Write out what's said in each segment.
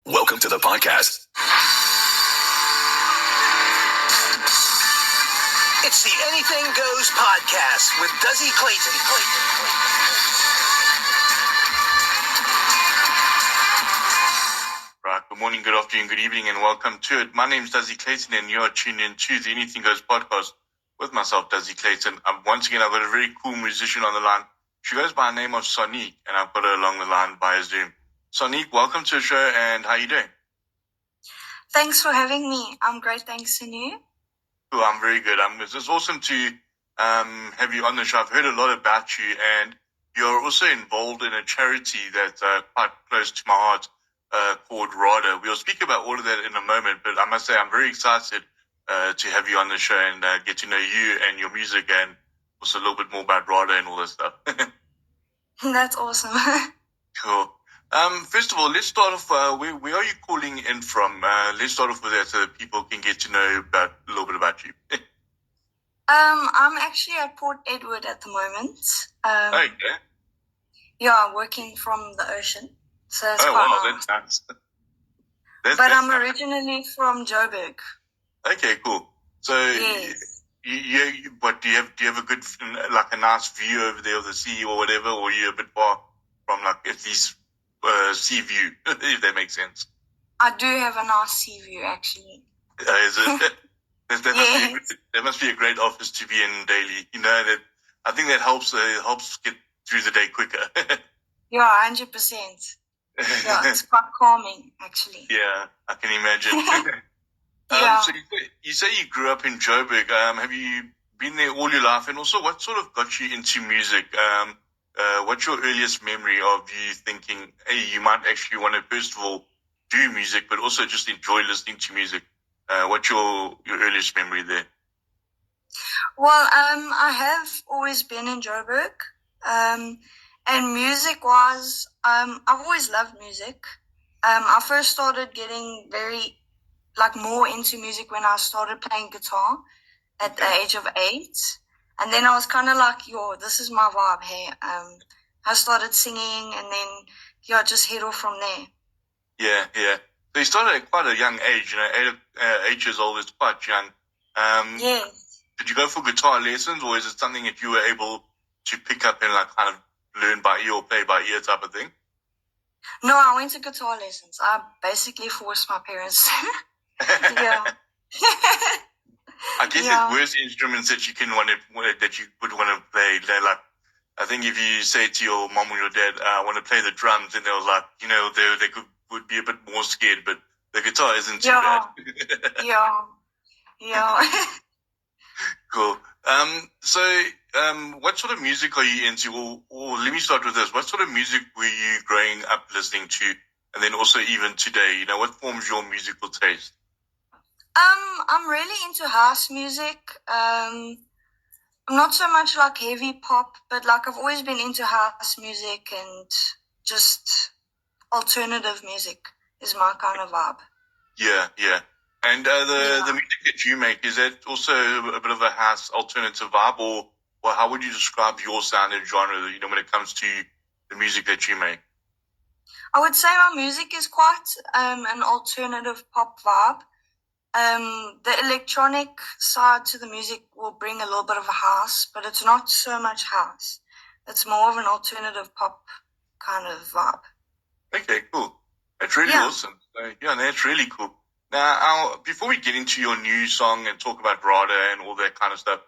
Welcome to the podcast. It's the Anything Goes podcast with Duzzy Clayton. Right, good morning, good afternoon, good evening, and welcome to it. My name is Duzzy Clayton, and you are tuned in to the Anything Goes podcast with myself, Duzzy Clayton. Once again, I've got a very cool musician on the line. She goes by the name of Sonique, and I've got her along the line via Zoom. Sonique, welcome to the show, and how are you doing? Thanks for having me. I'm great, thanks, and you? Cool, I'm very good. It's just awesome to have you on the show. I've heard a lot about you, and you're also involved in a charity that's quite close to my heart called RADA. We'll speak about all of that in a moment, but I must say I'm very excited to have you on the show and get to know you and your music, and also a little bit more about RADA and all that stuff. That's awesome. Cool. First of all, let's start off. Where are you calling in from? Let's start off with that so that people can get to know a little bit about you. I'm actually at Port Edward at the moment. Okay. Yeah, working from the ocean, so it's quite nice. That's nice. I'm originally from Joburg. Okay, cool. So, yes. But do you have a good, like a nice view over there of the sea or whatever, or are you a bit far from like at least sea view, if that makes sense? I do have a nice sea view, actually. Is it? That must be a great office to be in daily. You know that. I think that helps get through the day quicker. Yeah, 100%. Yeah, it's quite calming, actually. Yeah, I can imagine. Yeah. So you say you grew up in Joburg. Have you been there all your life? And also, what sort of got you into music? What's your earliest memory of you thinking, hey, you might actually want to, first of all, do music, but also just enjoy listening to music? What's your earliest memory there? Well, I have always been in Joburg. And music-wise, I've always loved music. I first started getting more into music when I started playing guitar at the age of 8. And then I was kind of like, this is my vibe, hey. I started singing and then, just head off from there. Yeah. So you started at quite a young age, 8 years old is quite young. Yes. Did you go for guitar lessons, or is it something that you were able to pick up and like kind of learn by ear or play by ear type of thing? No, I went to guitar lessons. I basically forced my parents. Yeah. I guess there's worse instruments that you would want to play. They're like, I think if you say to your mom or your dad, I want to play the drums, and they're like, they would be a bit more scared, but the guitar isn't too bad. Yeah. Cool. What sort of music are you into? Or let me start with this. What sort of music were you growing up listening to? And then also even today, what forms your musical taste? I'm really into house music. I'm not so much like heavy pop, but like I've always been into house music and just alternative music is my kind of vibe. Yeah. And the music that you make, is that also a bit of a house alternative vibe, or how would you describe your sound and genre, when it comes to the music that you make? I would say my music is quite an alternative pop vibe. The electronic side to the music will bring a little bit of a house, but it's not so much house. It's more of an alternative pop kind of vibe. Okay, cool. That's really awesome. That's really cool. Now, before we get into your new song and talk about RADA and all that kind of stuff,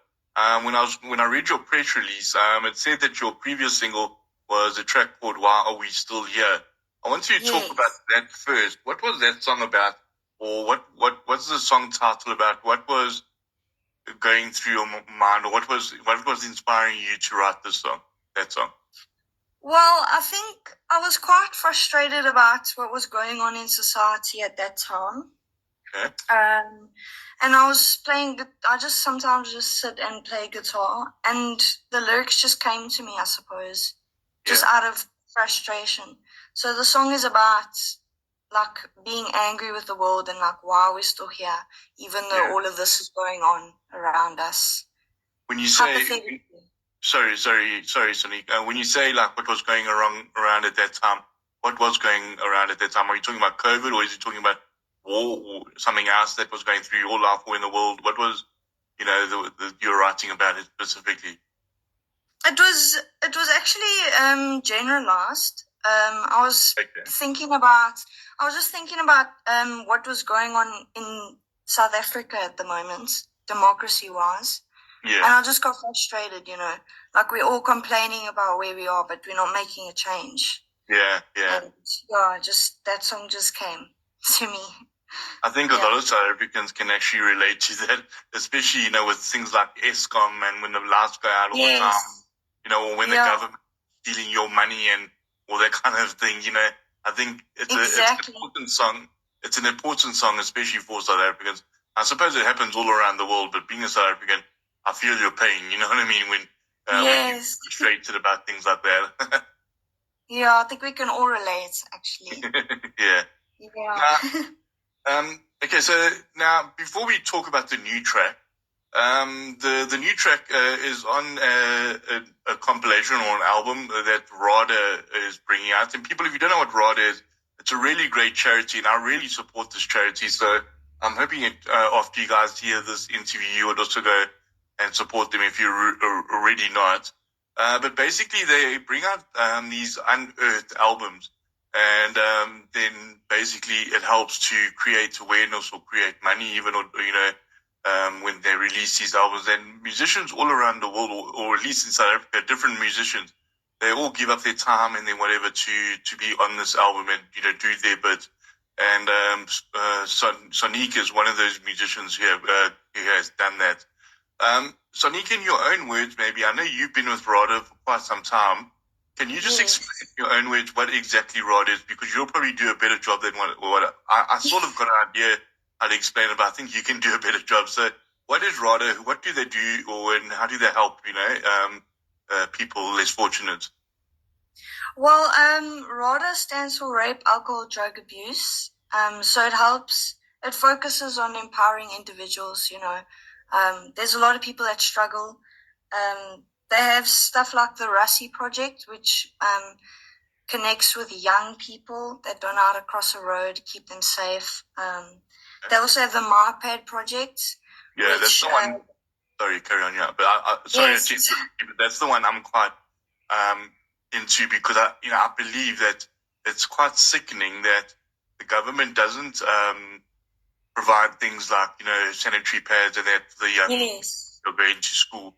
when I read your press release, it said that your previous single was a track called "Why Are We Still Here." I want you to talk about that first. What was that song about, or what's the song title about? What was going through your mind, or what was inspiring you to write that song? Well, I think I was quite frustrated about what was going on in society at that time. Okay. And I was playing, I just sometimes just sit and play guitar, and the lyrics just came to me, I suppose, just out of frustration. So the song is about like being angry with the world and like why are we still here, even though all of this is going on around us. When you say, sorry, Sonique. When you say like what was going around at that time, what was going around at that time? Are you talking about COVID, or is he talking about war or something else that was going through your life or in the world? What was, you're writing about it specifically? It was actually generalized. I was Okay. thinking about. I was just thinking about what was going on in South Africa at the moment, democracy-wise. Yeah. And I just got frustrated, like we're all complaining about where we are, but we're not making a change. Yeah. And just that song just came to me. I think a lot of South Africans can actually relate to that, especially, with things like ESCOM and when the lights go out all the time, or when the government is stealing your money and all that kind of thing, I think it's an important song. It's an important song, especially for South Africans. I suppose it happens all around the world, but being a South African, I feel your pain, you know what I mean, when you're frustrated about things like that. Yeah, I think we can all relate, actually. Yeah. Yeah. Okay, so now before we talk about the new track, the new track is on a compilation or an album that RADA is bringing out. And people, if you don't know what RADA is, it's a really great charity, and I really support this charity. So I'm hoping after you guys hear this interview, you would also go and support them if you're already not. But basically, they bring out these unearthed albums. And then basically it helps to create awareness or create money, even, when they release these albums. And musicians all around the world, or at least in South Africa, different musicians, they all give up their time and then whatever to be on this album and, do their bit. And Sonique is one of those musicians who has done that. Sonique, in your own words, maybe, I know you've been with RADA for quite some time. Can you just explain in your own words what exactly RADA is? Because you'll probably do a better job than what I sort of got an idea how to explain it, but I think you can do a better job. So what is RADA? What do they do, and how do they help, people less fortunate? Well, RADA stands for Rape, Alcohol, Drug Abuse. So it focuses on empowering individuals, there's a lot of people that struggle. They have stuff like the Rassi Project, which connects with young people that don't know how to cross a road, keep them safe. They also have the MyPad Project. Yeah, that's the one. Sorry, carry on. Yeah, but sorry, but that's the one I'm quite into, because I believe that it's quite sickening that the government doesn't provide things like sanitary pads and that the young are going to school.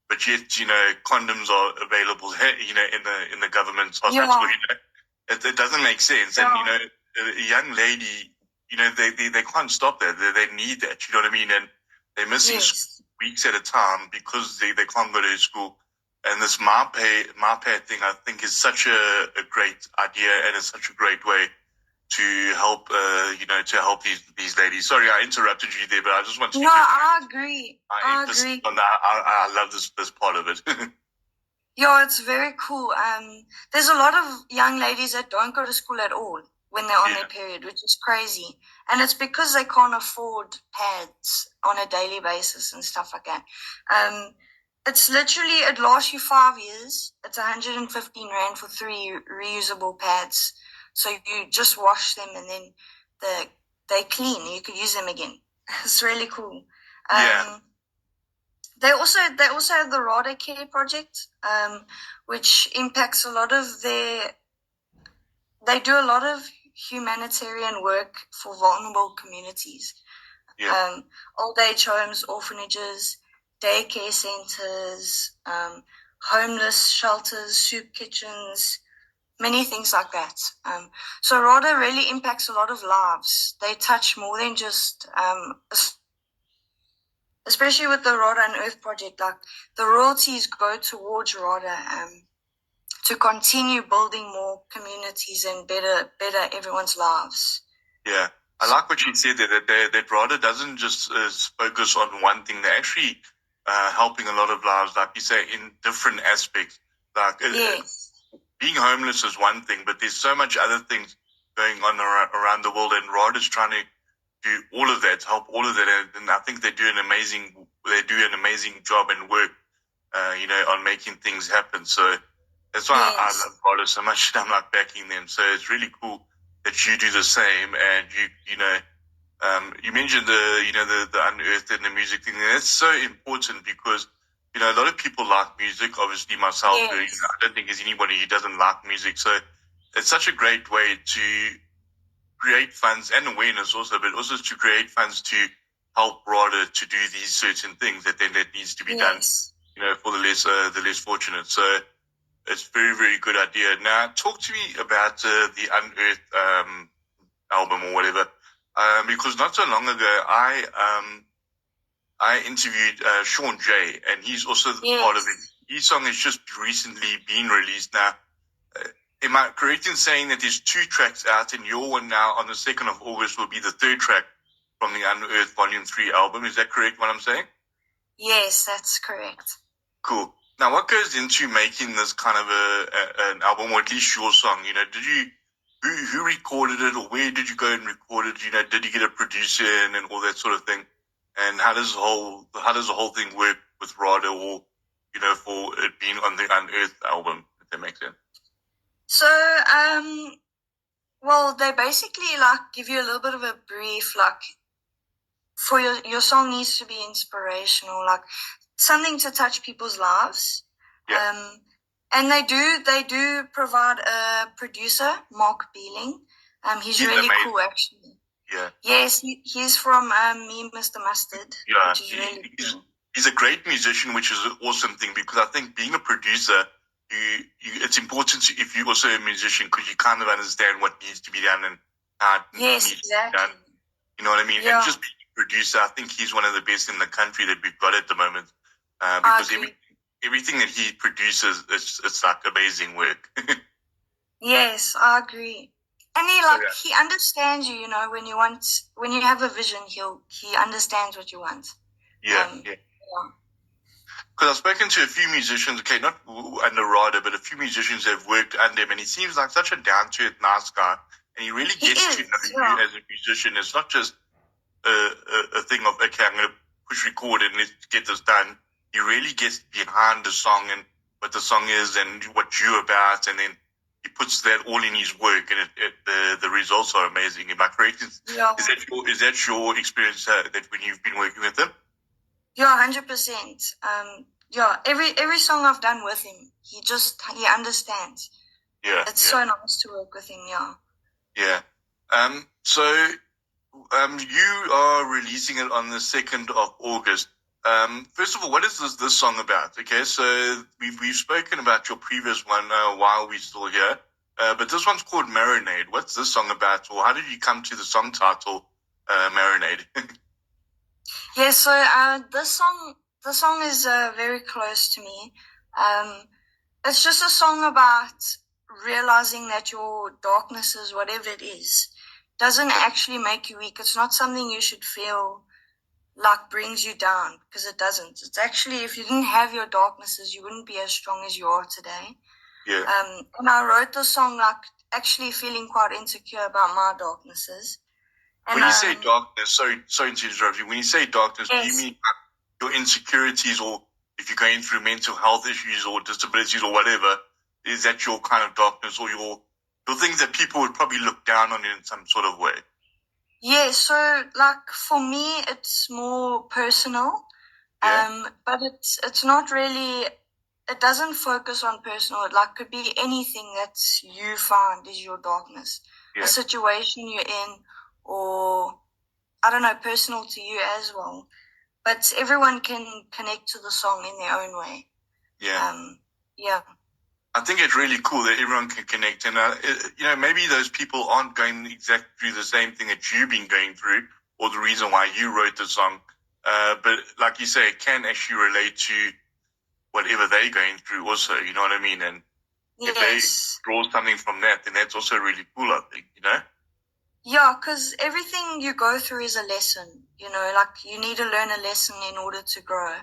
But yet, condoms are available, in the government's hospital. It doesn't make sense. And, a young lady, they can't stop that. They need that, you know what I mean? And they're missing weeks at a time because they can't go to school. And this MyPad thing, I think, is such a great idea, and it's such a great way to help, to help these ladies. Sorry, I interrupted you there, but I just want to. No, I agree. I agree. On that. I love this part of it. Yeah, it's very cool. There's a lot of young ladies that don't go to school at all when they're on their period, which is crazy. And it's because they can't afford pads on a daily basis and stuff like that. It's literally, it lasts you 5 years. It's 115 Rand for 3 reusable pads. So you just wash them and then they clean. You could use them again. It's really cool. They also have the RADA Care Project, which impacts a lot of they do a lot of humanitarian work for vulnerable communities. Old age homes, orphanages, daycare centers, homeless shelters, soup kitchens, many things like that. So RADA really impacts a lot of lives. They touch more than just, especially with the RADA Unearth project, like the royalties go towards RADA to continue building more communities and better everyone's lives. Yeah. I like what you said there, that RADA doesn't just focus on one thing. They're actually helping a lot of lives, like you say, in different aspects. Like being homeless is one thing, but there's so much other things going on around the world, and RADA's trying to do all of that, help all of that, and I think they do an amazing job and work, on making things happen. So That's why I Yes. love RADA so much, and I'm like backing them. So it's really cool that you do the same, and you mentioned the unearthed and the music thing, and that's so important because a lot of people like music. Obviously, myself, Yes. I don't think there's anybody who doesn't like music. So it's such a great way to create funds and awareness also, but also to create funds to help RADA to do these certain things that needs to be done, Yes. for the less fortunate. So it's a very, very good idea. Now, talk to me about the Unearthed album or whatever, because not so long ago I interviewed Sean J, and he's also part of it. His song has just recently been released. Now, am I correct in saying that there's 2 tracks out, and your one now on the 2nd of August will be the 3rd track from the Unearthed Volume 3 album? Is that correct what I'm saying? Yes, that's correct. Cool. Now, what goes into making this kind of an album, or at least your song? Did you who recorded it, or where did you go and record it? Did you get a producer in and all that sort of thing? And how does the whole thing work with RADA, or for it being on the Unearthed album? If that makes sense. So, well, they basically like give you a little bit of a brief, like for your song needs to be inspirational, like something to touch people's lives. Yeah. And they do provide a producer, Mark Beeling. He's really amazing. cool, actually. Yeah. Yes, he's from Me, Mr. Mustard. Yeah. Which is really cool. He's a great musician, which is an awesome thing, because I think being a producer, it's important if you're also a musician, because you kind of understand what needs to be done and how it needs to be done. You know what I mean? Yeah. And just being a producer, I think he's one of the best in the country that we've got at the moment. Because everything that he produces, it's like amazing work. Yes, I agree. And he understands you. When you have a vision, he understands what you want. Yeah. Because I've spoken to a few musicians, okay, not under RADA, but a few musicians that have worked under him, and he seems like such a down-to-earth, nice guy, and he really gets to know you as a musician. It's not just a thing of, okay, I'm going to push record and let's get this done. He really gets behind the song and what the song is and what you're about, and then he puts that all in his work, and the results are amazing. Am I correct? Is that your experience that when you've been working with him? Yeah, 100%. Every song I've done with him, he understands. Yeah. It's so nice to work with him, yeah. Yeah. So you are releasing it on the 2nd of August. First of all, what is this song about? Okay, so we've spoken about your previous one while we're still here, but this one's called Marinade. What's this song about, or how did you come to the song title, Marinade? Yeah, so the song is very close to me. It's just a song about realizing that your darknesses, whatever it is, doesn't actually make you weak. It's not something you should feel like brings you down, because it doesn't. It's actually, if you didn't have your darknesses, you wouldn't be as strong as you are today. Yeah. And I wrote the song like actually feeling quite insecure about my darknesses. And when you say darkness, sorry to interrupt you. When you say darkness, yes. Do you mean your insecurities, or if you're going through mental health issues or disabilities or whatever? Is that your kind of darkness, or your things that people would probably look down on in some sort of way? Yeah, so like for me, it's more personal. Yeah. But it's not really. It doesn't focus on personal. It like could be anything that you find is your darkness. Yeah. A situation you're in, or I don't know, personal to you as well. But everyone can connect to the song in their own way. Yeah. Yeah. I think it's really cool that everyone can connect, and maybe those people aren't going exactly through the same thing that you've been going through, or the reason why you wrote the song. But like you say, it can actually relate to whatever they're going through also, you know what I mean? And if they draw something from that, then that's also really cool, I think, Yeah, because everything you go through is a lesson, like you need to learn a lesson in order to grow.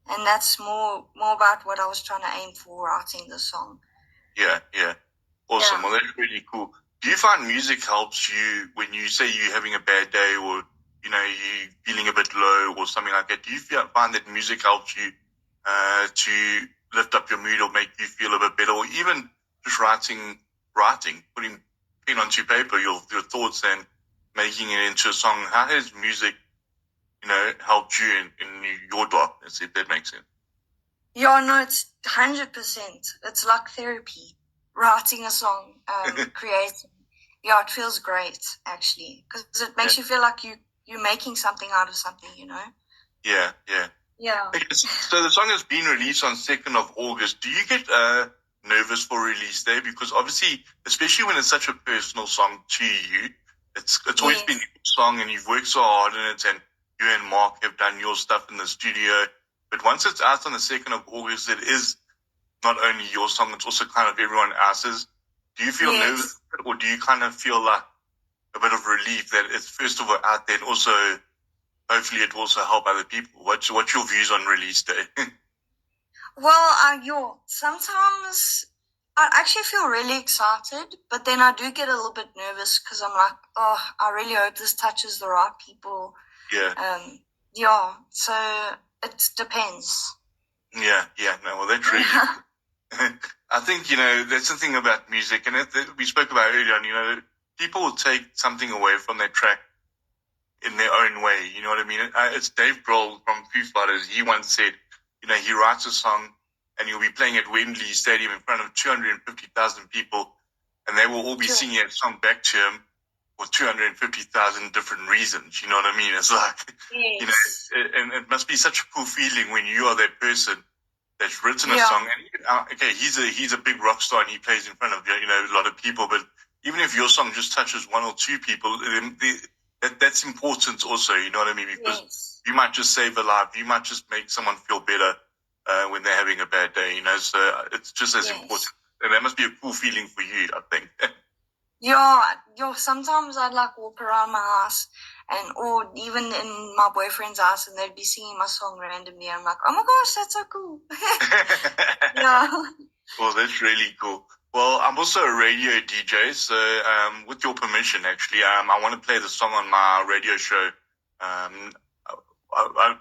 And that's more about what I was trying to aim for writing the song. Yeah. Awesome. Yeah. Well, that's really cool. Do you find music helps you when you say you're having a bad day, or, you're feeling a bit low or something like that? Do you find that music helps you to lift up your mood or make you feel a bit better, or even just writing, putting pen onto paper, your thoughts and making it into a song. How has music, helped you in your darkness, if that makes sense? Yeah, no, it's 100%. It's like therapy. Writing a song, creating. Yeah, it feels great, actually, because it makes you feel like you're making something out of something, Yeah. Yeah. Okay, so the song has been released on 2nd of August. Do you get nervous for release day? Because obviously, especially when it's such a personal song to you, it's always been your song and you've worked so hard in it, and you and Mark have done your stuff in the studio. But once it's out on the 2nd of August, it is not only your song, it's also kind of everyone else's. Do you feel nervous, or do you kind of feel like a bit of relief that it's first of all out there, and also hopefully it will also help other people? What's your views on release day? Well, sometimes I actually feel really excited, but then I do get a little bit nervous because I'm like, oh, I really hope this touches the right people. Yeah. So it depends. Yeah. No, well, that's really I think, that's the thing about music, and we spoke about earlier on, people will take something away from their track in their own way, you know what I mean? It's Dave Grohl from Foo Fighters. He once said, he writes a song and he'll be playing at Wembley Stadium in front of 250,000 people, and they will all be singing that song back to him for 250,000 different reasons, you know what I mean? It's like, and it must be such a cool feeling when you are that person that's written a song. And okay, he's a big rock star and he plays in front of a lot of people. But even if your song just touches one or two people, that's important also. You know what I mean? Because you might just save a life. You might just make someone feel better when they're having a bad day. So it's just as important. And that must be a cool feeling for you, I think. Sometimes I'd walk around my house or even in my boyfriend's house, and they'd be singing my song randomly. I'm like, oh my gosh, that's so cool. Yeah. Well, that's really cool. Well, I'm also a radio DJ, so with your permission, actually, I want to play the song on my radio show.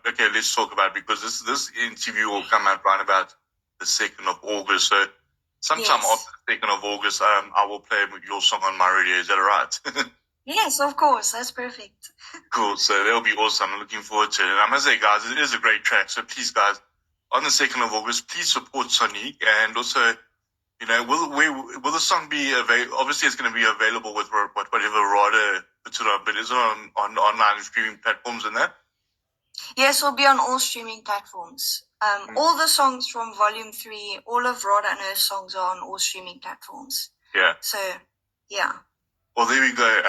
Okay, let's talk about it, because this interview will come out right about the 2nd of August. So sometime after the 2nd of August, I will play your song on my radio. Is that all right? Yes, of course. That's perfect. Cool. So that'll be awesome. I'm looking forward to it. And I must say, guys, it is a great track. So please, guys, on the 2nd of August, please support Sonique. And also, will the song be available? Obviously, it's going to be available with whatever RADA puts it on, but is it on online streaming platforms and that? Yes, it'll be on all streaming platforms. All the songs from Volume 3, all of RADA and her songs are on all streaming platforms. Yeah. So, yeah. Well, there we go.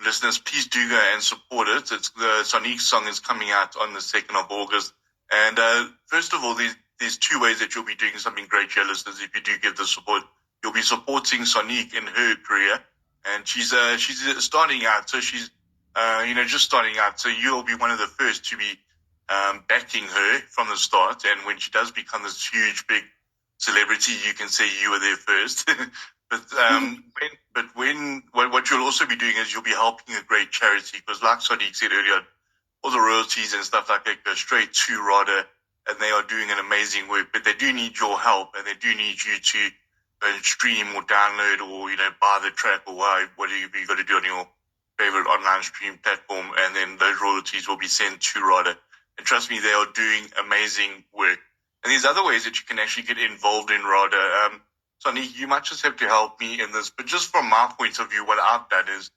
Listeners, please do go and support it. It's the Sonique song is coming out on the 2nd of August. And first of all, there's two ways that you'll be doing something great here, listeners. If you do give the support, you'll be supporting Sonique in her career, and she's starting out. So she's just starting out. So you'll be one of the first to be backing her from the start. And when she does become this huge, big celebrity, you can say you were there first. But what you'll also be doing is you'll be helping a great charity, because like Sonique said earlier, all the royalties and stuff like that go straight to RADA, and they are doing an amazing work. But they do need your help, and they do need you to stream or download or buy the track or whatever you got to do on your favorite online stream platform, and then those royalties will be sent to RADA. And trust me, they are doing amazing work. And there's other ways that you can actually get involved in RADA. Sonique, you might just have to help me in this, but just from my point of view, what I've done is,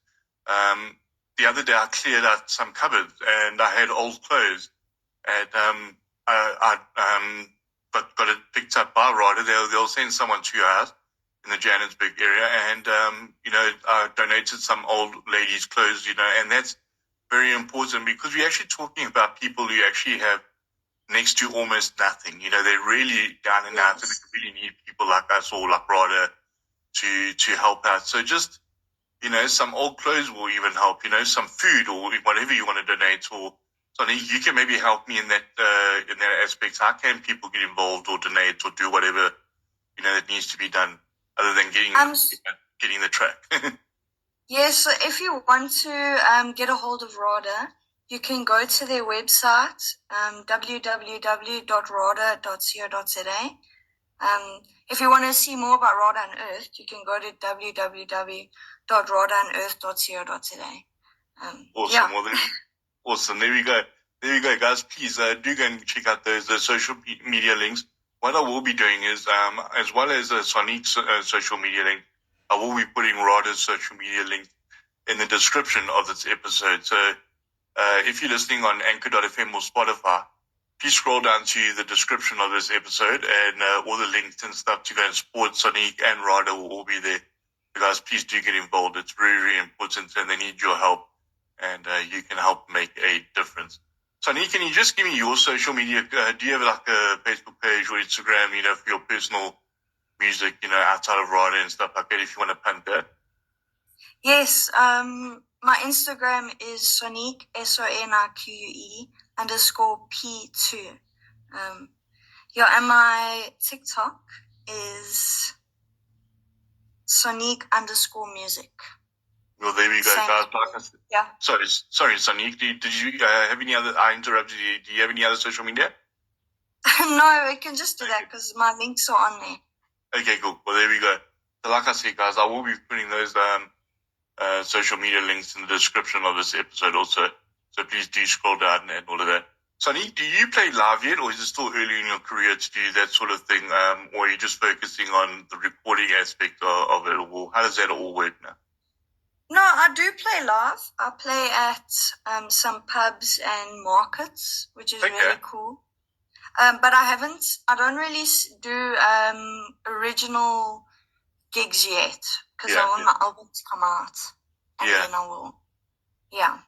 the other day I cleared out some cupboards and I had old clothes, and I got it picked up by RADA. They'll send someone to your house in the Johannesburg area, and I donated some old ladies' clothes, and that's very important, because we're actually talking about people who actually have next to almost nothing. They're really down and out, and they really need people like us or like RADA to help out. So just, some old clothes will even help, some food or whatever you want to donate. Or Sonique, you can maybe help me in that aspect. How can people get involved or donate or do whatever, that needs to be done, other than getting the track? Yes, so if you want to get a hold of RADA, you can go to their website, www.rada.co.za, If you want to see more about RADA Unearthed, you can go to www.radaunearthed.co.za. Awesome. Well, awesome. There we go. There you go, guys. Please do go and check out those social media links. What I will be doing is, as well as Sonique's social media link, I will be putting RADA's social media link in the description of this episode. So if you're listening on Anchor.fm or Spotify, please scroll down to the description of this episode, and all the links and stuff to go and support Sonique and RADA will all be there. So guys, please do get involved. It's very, very important, and they need your help, and you can help make a difference. Sonique, can you just give me your social media? Do you have like a Facebook page or Instagram, for your personal music, outside of RADA and stuff like that, if you want to punt that? Yes, my Instagram is Sonique, SONIQUE _P2. And my TikTok is Sonique _music. Well, there we go, guys. Like I said, yeah. Sorry, Sonique. Did you have any other? I interrupted you. Do you have any other social media? No, we can just do that because my links are on there. Okay, cool. Well, there we go. So, like I said, guys, I will be putting those social media links in the description of this episode also. So please do scroll down and all of that. Sonique, do you play live yet, or is it still early in your career to do that sort of thing, or are you just focusing on the recording aspect of it, or how does that all work now? No, I do play live. I play at some pubs and markets, which is really cool. But I don't really do original gigs yet because I want my album to come out. And then I will. Yeah.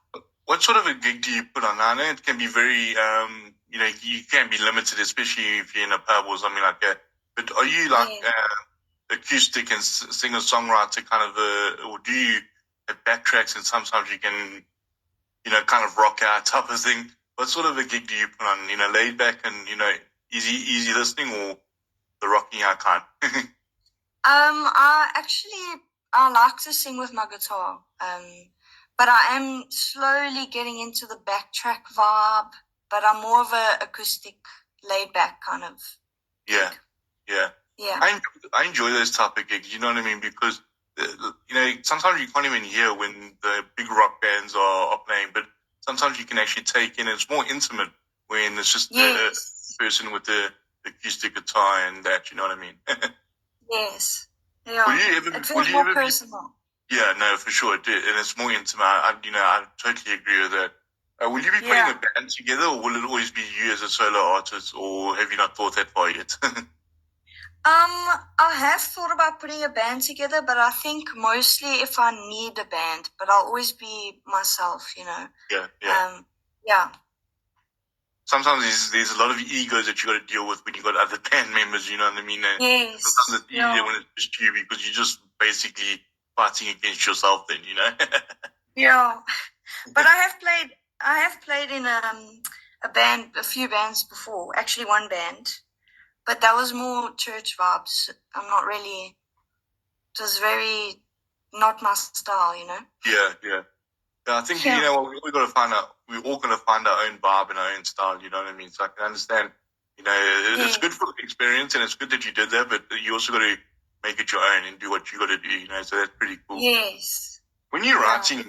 What sort of a gig do you put on? I know it can be very, you can be limited, especially if you're in a pub or something like that. But are you like acoustic and singer-songwriter kind of, or do you have backtracks and sometimes you can, kind of rock out type of thing? What sort of a gig do you put on? Laid back and, easy listening, or the rocking out kind? I like to sing with my guitar. But I am slowly getting into the backtrack vibe, but I'm more of a acoustic, laid back kind of gig. Yeah. I enjoy those type of gigs, you know what I mean? Because, sometimes you can't even hear when the big rock bands are playing, but sometimes you can actually take in, it's more intimate when it's just a person with the acoustic guitar and that, you know what I mean? Yes. Yeah. It feels more personal. Yeah, no, for sure. And it's more intimate. I totally agree with that. Will you be putting a band together, or will it always be you as a solo artist, or have you not thought that far yet? I have thought about putting a band together, but I think mostly if I need a band, but I'll always be myself, Yeah. Sometimes there's a lot of egos that you got to deal with when you got other band members, you know what I mean? And yes. Sometimes it's easier when it's just you because you're just basically fighting against yourself then, Yeah. But I have played in a few bands before, actually one band, but that was more church vibes. I'm not really, it was very not my style, Yeah. I think, we got to find out, we're all going to find our own vibe and our own style, you know what I mean? So I can understand, it's good for the experience and it's good that you did that, but you also got to make it your own and do what you got to do, so that's pretty cool. Yes. When you're writing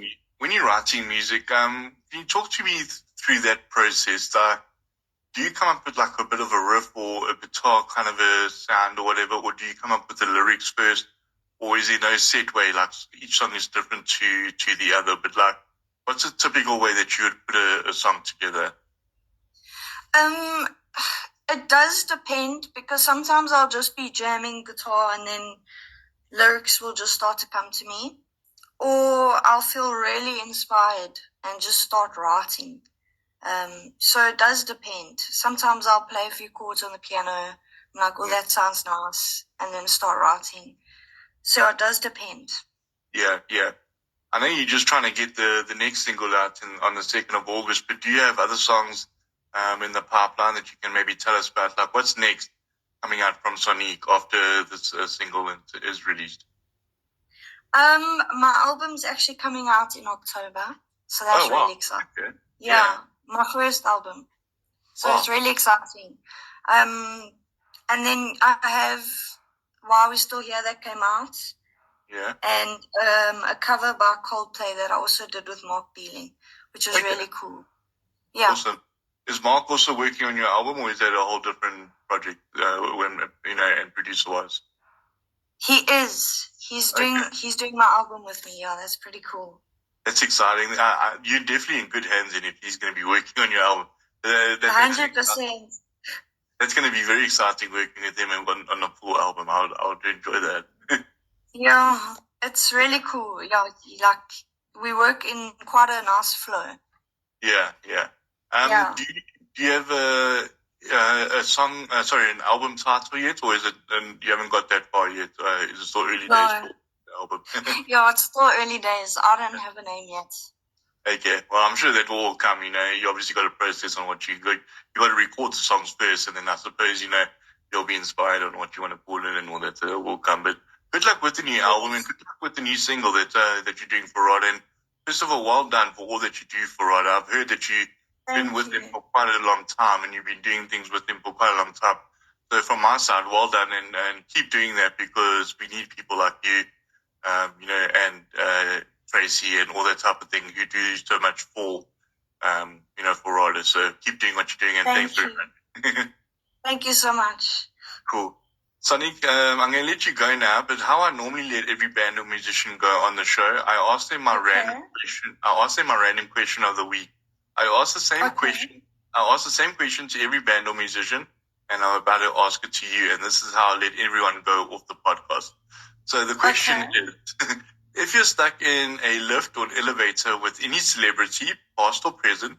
music, can you talk to me through that process? Do you come up with like a bit of a riff or a guitar kind of a sound or whatever, or do you come up with the lyrics first, or is there no set way, like each song is different to the other, but like, what's a typical way that you would put a song together? It does depend because sometimes I'll just be jamming guitar and then lyrics will just start to come to me, or I'll feel really inspired and just start writing. So it does depend. Sometimes I'll play a few chords on the piano and like, oh, that sounds nice, and then start writing. So it does depend. Yeah. I know you're just trying to get the next single out on the 2nd of August, but do you have other songs in the pipeline that you can maybe tell us about? Like, what's next coming out from Sonique after this single is released? My album's actually coming out in October, so that's really exciting. Okay. Yeah, my first album. So it's really exciting. And And then I have While We're Still Here that came out. Yeah. And a cover by Coldplay that I also did with Mark Beeling, which was really cool. Yeah. Awesome. Is Mark also working on your album, or is that a whole different project? And producer-wise. He is. He's doing my album with me. Yeah, that's pretty cool. That's exciting. You're definitely in good hands, and if he's going to be working on your album, 100%. That's going to be very exciting working with him on a full album. I would enjoy that. Yeah, it's really cool. Yeah, we work in quite a nice flow. Yeah. Yeah. Do you have a song? An album title yet, or is it? And you haven't got that far yet. Is it still early days for the album? Yeah, it's still early days. I don't have a name yet. Okay, well, I'm sure that will all come. You obviously got to process on what you got. You got to record the songs first, and then I suppose you'll be inspired on what you want to put in and all that. Will come. But good luck with the new album and good luck with the new single that you're doing for RADA. And first of all, well done for all that you do for RADA. I've heard that you've been with them for quite a long time, and you've been doing things with them for quite a long time. So from my side, well done, and keep doing that because we need people like you, and Tracy and all that type of thing who do so much for RADA. So keep doing what you're doing, and thanks very much. Thank you so much. Cool. Sonique, I'm going to let you go now, but how I normally let every band or musician go on the show, I ask them my random question. I ask them my random question of the week. I ask the same question. I ask the same question to every band or musician, and I'm about to ask it to you, and this is how I let everyone go off the podcast. So the question is, if you're stuck in a lift or an elevator with any celebrity, past or present,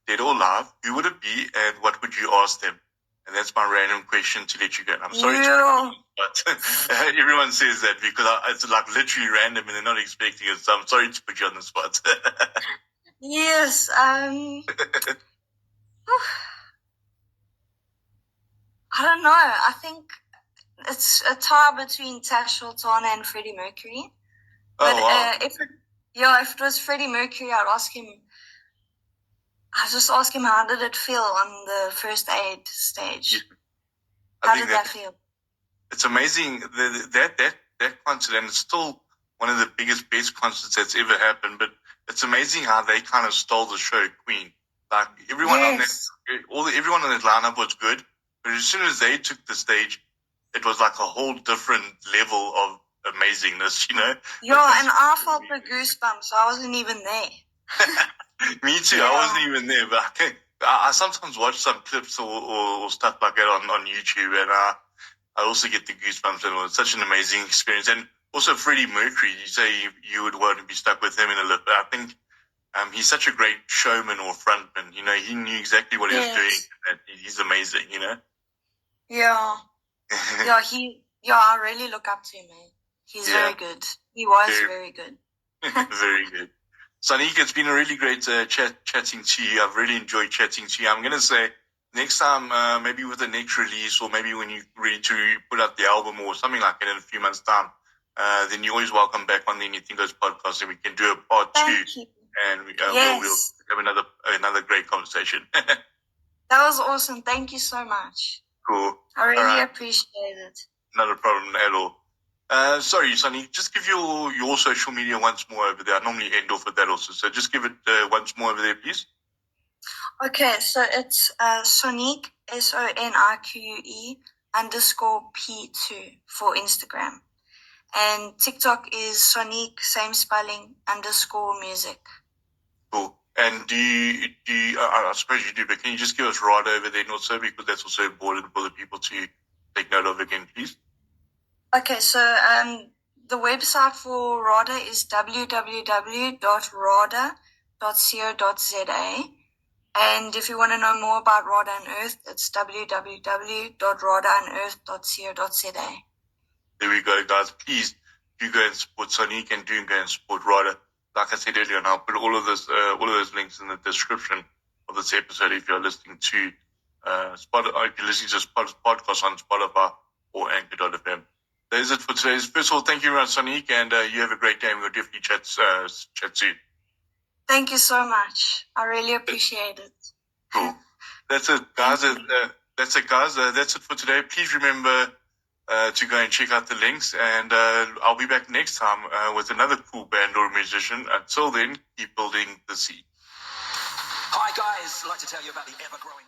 dead or alive, who would it be and what would you ask them? And that's my random question to let you go. And I'm sorry but everyone says that because it's like literally random and they're not expecting it. So I'm sorry to put you on the spot. Yes. I don't know. I think it's a tie between Tash Sultana and Freddie Mercury. But if it was Freddie Mercury, I'd just ask him how did it feel on the first aid stage. How did that feel? It's amazing that concert, and it's still one of the best concerts that's ever happened. But it's amazing how they kind of stole the show, Queen. Like everyone on that lineup was good, but as soon as they took the stage, it was like a whole different level of amazingness, Yeah, and I felt the goosebumps. I wasn't even there. Me too. Yeah. I wasn't even there, but I sometimes watch some clips or stuff like that on YouTube, and I also get the goosebumps, and it was such an amazing experience. And also Freddie Mercury, you say you would want to be stuck with him in a lift, but I think he's such a great showman or frontman. He knew exactly what he was doing. And he's amazing, Yeah. I really look up to him, man. He's very good. He was very good. Very good. Sonique, it's been a really great chatting to you. I've really enjoyed chatting to you. I'm going to say next time, maybe with the next release or maybe when you're ready to put out the album or something like that in a few months' time, then you're always welcome back on the Anything Goes podcast and we can do a part two. And we'll have another great conversation. That was awesome. Thank you so much. Cool. I really appreciate it. Not a problem at all. Sorry, Sonny, just give your social media once more over there. I normally end off with that also. So just give it once more over there, please. Okay, so it's Sonique, SONIQUE _P2 for Instagram. And TikTok is Sonique, same spelling, _music. Cool. And do you I suppose you do, but can you just give us RADA over there also, because that's also important for the people to take note of again, please? Okay, so the website for RADA is www.rada.co.za. And if you want to know more about RADA Unearthed, it's www.radaunearthed.co.za. There we go, guys. Please do go and support Sonique and do go and support RADA. Like I said earlier, and I'll put all of those links in the description of this episode if you're listening to Spotify, if you're listening to this podcast on Spotify or Anchor.fm. That is it for today. First of all, thank you very much, Sonique, and you have a great day. We'll definitely chat soon. Thank you so much. I really appreciate it. Cool. That's it, guys. That's it, guys. That's it for today. Please remember to go and check out the links, and I'll be back next time with another cool band or musician. Until then, keep building the seed. Hi guys, I'd like to tell you about the ever-growing